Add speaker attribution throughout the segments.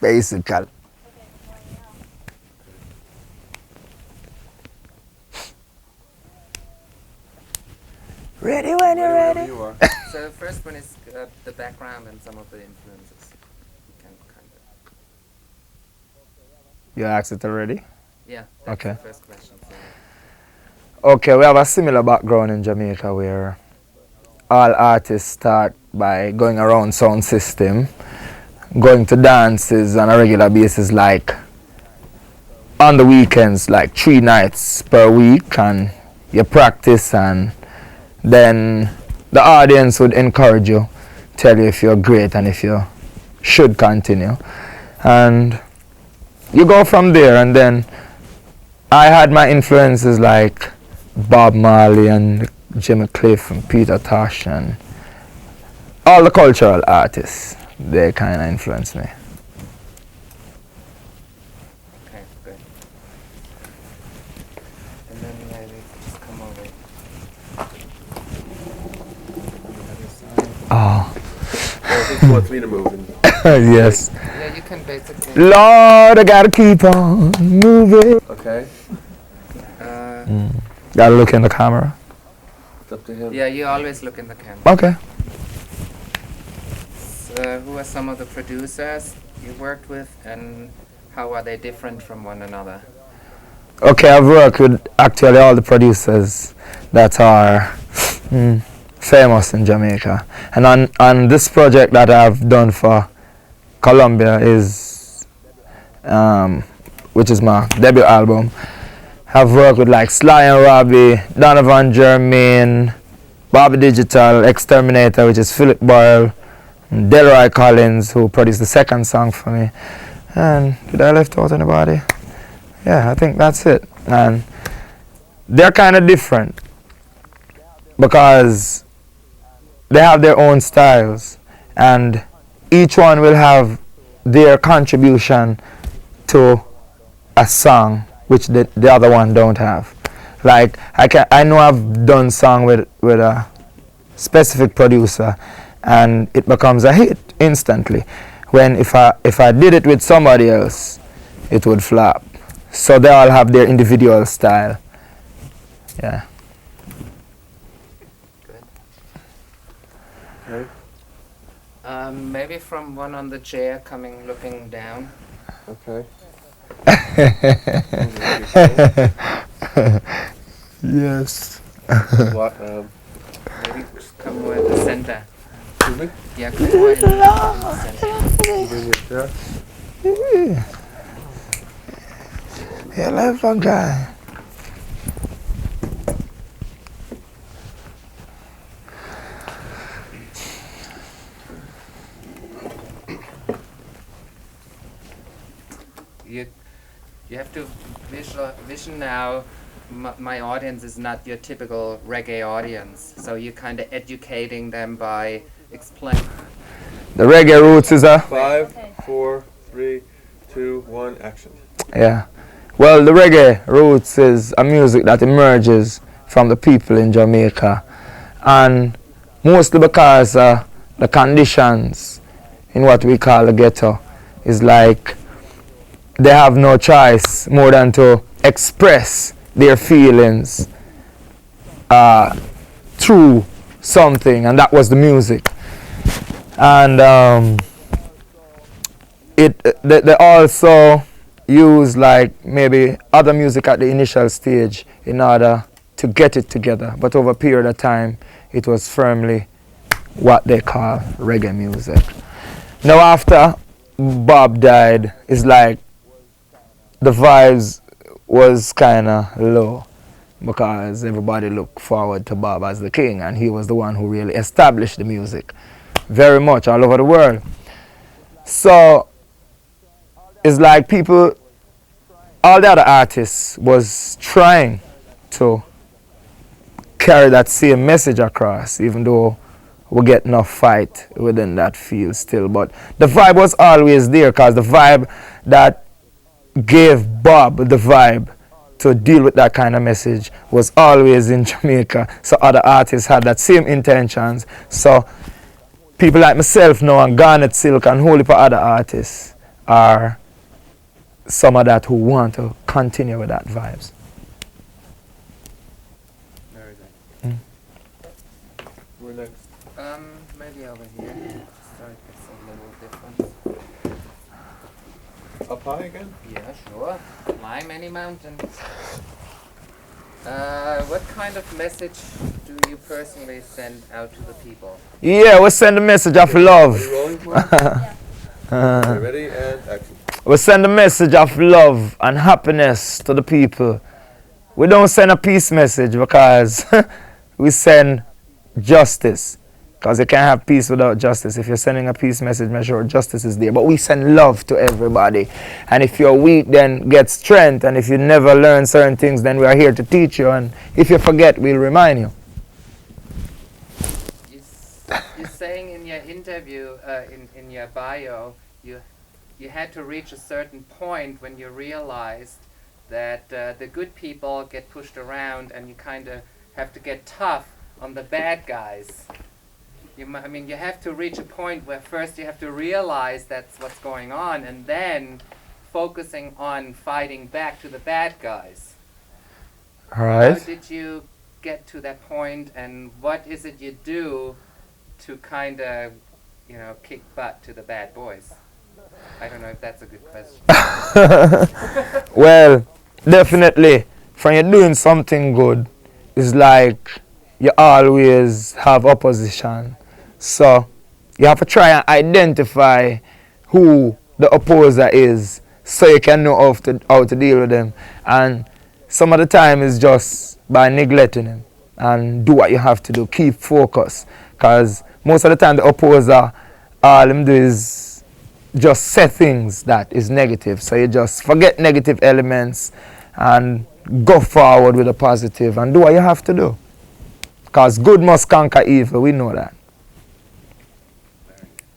Speaker 1: Basically. Ready when you're ready.
Speaker 2: You are.
Speaker 3: So the first one is the background and some of the influences. You can kind of.
Speaker 1: You asked it already?
Speaker 3: Yeah. That's
Speaker 1: Okay.
Speaker 3: the first question. So.
Speaker 1: Okay, we have a similar background in Jamaica where all artists start by going around sound system, going to dances on a regular basis, like on the weekends, like 3 nights per week, and you practice, and then the audience would encourage you, tell you if you're great and if you should continue, and you go from there. And then I had my influences like Bob Marley and Jimmy Cliff and Peter Tosh and all the cultural artists. They kind of influenced me.
Speaker 3: Okay, good. And then maybe just come over.
Speaker 1: Oh,
Speaker 2: Well, he wants me to move.
Speaker 1: yes.
Speaker 3: Yeah, you can basically.
Speaker 1: Lord, I gotta keep on moving.
Speaker 2: Okay.
Speaker 1: Gotta look in the camera.
Speaker 2: It's up to him.
Speaker 3: Yeah, you always look in the camera.
Speaker 1: Okay.
Speaker 3: So, who are some of the producers you worked with, and how are they different from one another?
Speaker 1: Okay, I've worked with actually all the producers that are famous in Jamaica. And on this project that I've done for Colombia is, which is my debut album, I've worked with like Sly and Robbie, Donovan Jermaine, Bobby Digital, Exterminator, which is Philip Boyle, and Delroy Collins, who produced the second song for me. And did I left out anybody? Yeah, I think that's it. And they're kind of different because they have their own styles, and each one will have their contribution to a song which the other one don't have. Like I know I've done song with a specific producer, and it becomes a hit instantly. When if I did it with somebody else, it would flop. So they all have their individual style. Yeah.
Speaker 3: Good.
Speaker 2: Okay.
Speaker 3: Maybe from one on the chair, looking down.
Speaker 2: Okay.
Speaker 1: Yes.
Speaker 2: What?
Speaker 3: Maybe just come over the center.
Speaker 2: Excuse me?
Speaker 3: Yeah, come over in the center.
Speaker 2: Bring it there.
Speaker 1: Yeah, left one guy.
Speaker 3: You have to vision now. My audience is not your typical reggae audience, so you're kind of educating them by explaining.
Speaker 1: The reggae roots is a
Speaker 2: 5, 4, 3, 2, 1, action.
Speaker 1: yeah. Well, the reggae roots is a music that emerges from the people in Jamaica, and mostly because the conditions in what we call the ghetto is like they have no choice more than to express their feelings through something, and that was the music. And they also use like maybe other music at the initial stage in order to get it together, but over a period of time it was firmly what they call reggae music. Now after Bob died, it's like the vibes was kind of low because everybody looked forward to Bob as the king, and he was the one who really established the music very much all over the world. So it's like people, all the other artists was trying to carry that same message across, even though we get enough fight within that field still. But the vibe was always there, because the vibe that gave Bob the vibe to deal with that kind of message was always in Jamaica. So other artists had that same intentions. So people like myself now and Garnet Silk and whole heap of other artists are some of that who want to continue with that vibes.
Speaker 3: Very good.
Speaker 2: We're next.
Speaker 3: Maybe over here. So it gets a little different.
Speaker 2: Up high again?
Speaker 3: Yeah, sure. Climb any mountain. What kind of message do you personally send out to the people?
Speaker 1: Yeah, we send a message of
Speaker 2: Are
Speaker 1: love.
Speaker 2: you rolling for it? Okay, ready and action.
Speaker 1: We send a message of love and happiness to the people. We don't send a peace message because we send justice. Because you can't have peace without justice. If you're sending a peace message, make sure justice is there. But we send love to everybody. And if you're weak, then get strength. And if you never learn certain things, then we are here to teach you. And if you forget, we'll remind you.
Speaker 3: You're saying in your interview, in your bio, you had to reach a certain point when you realized that the good people get pushed around and you kind of have to get tough on the bad guys. I mean, you have to reach a point where first you have to realize that's what's going on and then focusing on fighting back to the bad guys.
Speaker 1: All right.
Speaker 3: How did you get to that point and what is it you do to kind of, kick butt to the bad boys? I don't know if that's a good question.
Speaker 1: Well, definitely, when you're doing something good, it's like you always have opposition. So you have to try and identify who the opposer is so you can know how to deal with them. And some of the time is just by neglecting them and do what you have to do. Keep focus. Because most of the time the opposer, all them do is just say things that is negative. So you just forget negative elements and go forward with the positive and do what you have to do. Because good must conquer evil, we know that.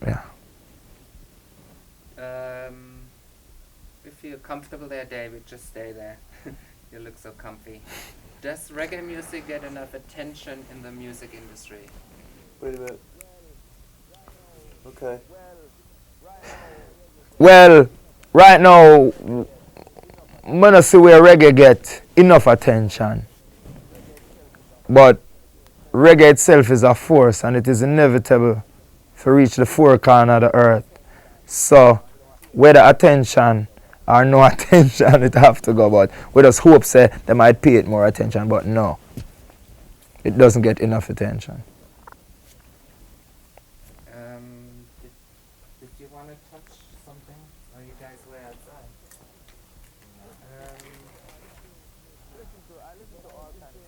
Speaker 1: Yeah.
Speaker 3: If you're comfortable there, David, just stay there. You look so comfy. Does reggae music get enough attention in the music industry?
Speaker 2: Wait a minute. Okay.
Speaker 1: Well, right now, I don't see where reggae get enough attention. But reggae itself is a force and it is inevitable to reach the four corners of the earth. So, whether attention or no attention, it have to go. But we just hope say they might pay it more attention, but no. It doesn't get enough attention.
Speaker 3: Did you want to touch something? Or you guys were outside?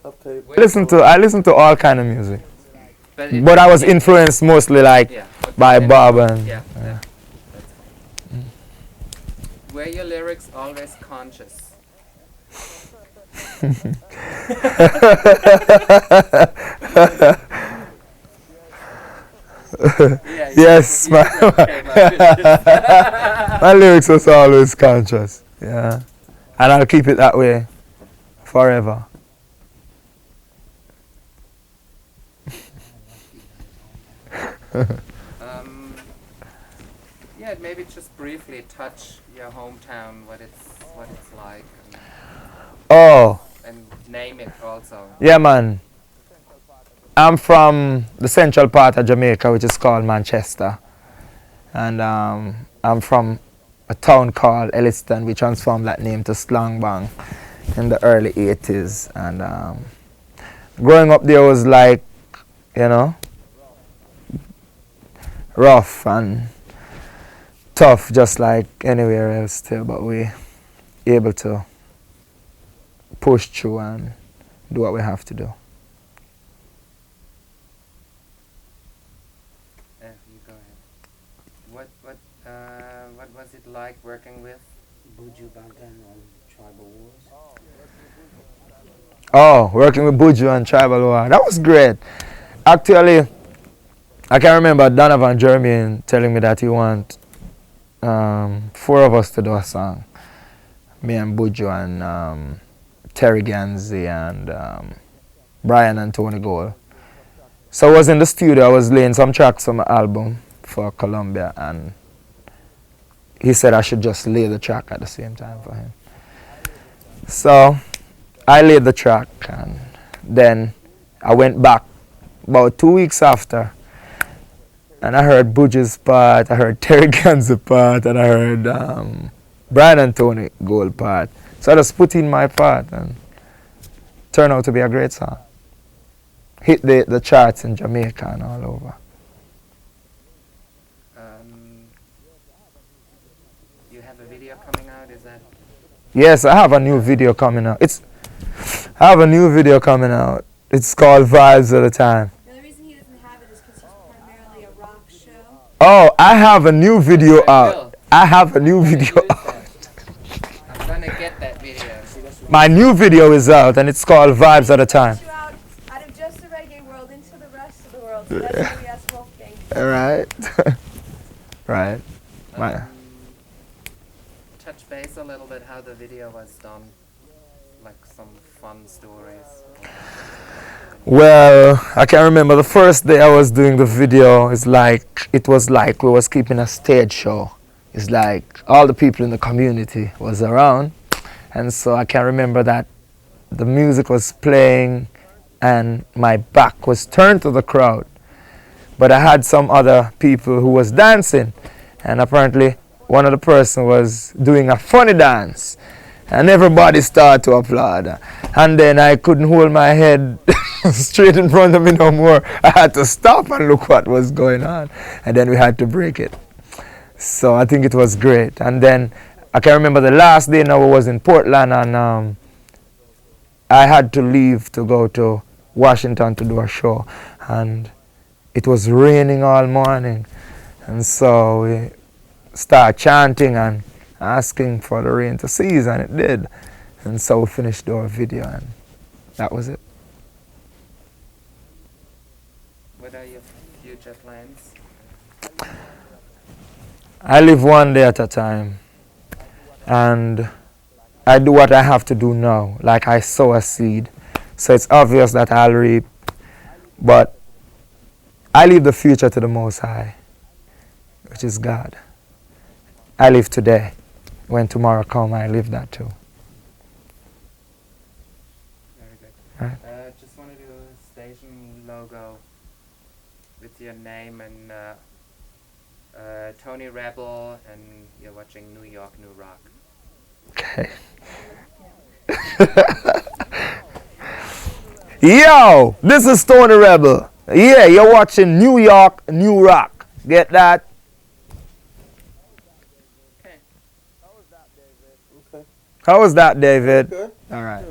Speaker 2: Uptape.
Speaker 1: I listen to all kind of music.
Speaker 3: But
Speaker 1: I was influenced mostly like by Bob and
Speaker 3: Yeah. Were your lyrics always conscious?
Speaker 1: yes, my lyrics was always conscious. Yeah. And I'll keep it that way forever.
Speaker 3: Maybe just briefly touch your hometown, what it's like, and name it also.
Speaker 1: Yeah, man. I'm from the central part of Jamaica, which is called Manchester, and I'm from a town called Elliston. We transformed that name to Slangbang in the early 80s, and growing up there was like, rough and tough, just like anywhere else still, but we able to push through and do what we have to do.
Speaker 3: You go ahead. What was it like working with Buju back then on Tribal Wars?
Speaker 1: Oh, working with Buju on Tribal War, that was great. Actually, I can remember Donovan Jermaine telling me that he want 4 of us to do a song. Me and Buju and Terry Ganzi and Brian and Tony Gold. So I was in the studio, I was laying some tracks from my album for Columbia, and he said I should just lay the track at the same time for him. So I laid the track, and then I went back about 2 weeks after, and I heard Budge's part, I heard Terry Gan's part, and I heard Brian and Tony Gold part. So I just put in my part, and turned out to be a great song. Hit the charts in Jamaica and all over.
Speaker 3: You have a video coming out, is that?
Speaker 1: Yes, I have a new video coming out. I have a new video coming out. It's called Vibes at a Time.
Speaker 4: Now, the reason he doesn't have it is because he's primarily a rock show.
Speaker 1: Oh, I have a new video
Speaker 3: I
Speaker 1: out.
Speaker 3: will.
Speaker 1: I have a new
Speaker 3: I'm gonna
Speaker 1: video
Speaker 3: use
Speaker 1: out.
Speaker 3: that. I'm gonna get that video.
Speaker 1: My new video is out, and it's called Vibes at a Time.
Speaker 4: You out of just the reggae world into the rest of the world. So that's why we asked Wolfgang.
Speaker 1: Right. Right. My,
Speaker 3: Touch base a little bit how the video was done, like some fun stories.
Speaker 1: well, I can remember the first day I was doing the video. It was like we was keeping a stage show. It's like all the people in the community was around, and so I can remember that the music was playing, and my back was turned to the crowd. But I had some other people who was dancing, and apparently one of the person was doing a funny dance, and everybody started to applaud. And then I couldn't hold my head straight in front of me no more. I had to stop and look what was going on, and then we had to break it. So I think it was great. And then I can remember the last day now I was in Portland, and I had to leave to go to Washington to do a show, and it was raining all morning, and so we started chanting and asking for the rain to cease, and it did. And so we finished our video, and that was it.
Speaker 3: What are your future plans?
Speaker 1: I live one day at a time, and I do what I have to do now, like I sow a seed. So it's obvious that I'll reap, but I leave the future to the Most High, which is God. I live today. When tomorrow comes, I live that too.
Speaker 3: Very good.
Speaker 1: Right.
Speaker 3: Just want to do a station logo with your name and Tony Rebel, and you're watching New York New Rock.
Speaker 1: Okay. Yo, this is Tony Rebel. Yeah, you're watching New York New Rock. Get that?
Speaker 3: Okay.
Speaker 2: Okay.
Speaker 1: How was that, David?
Speaker 2: Good.
Speaker 1: All right.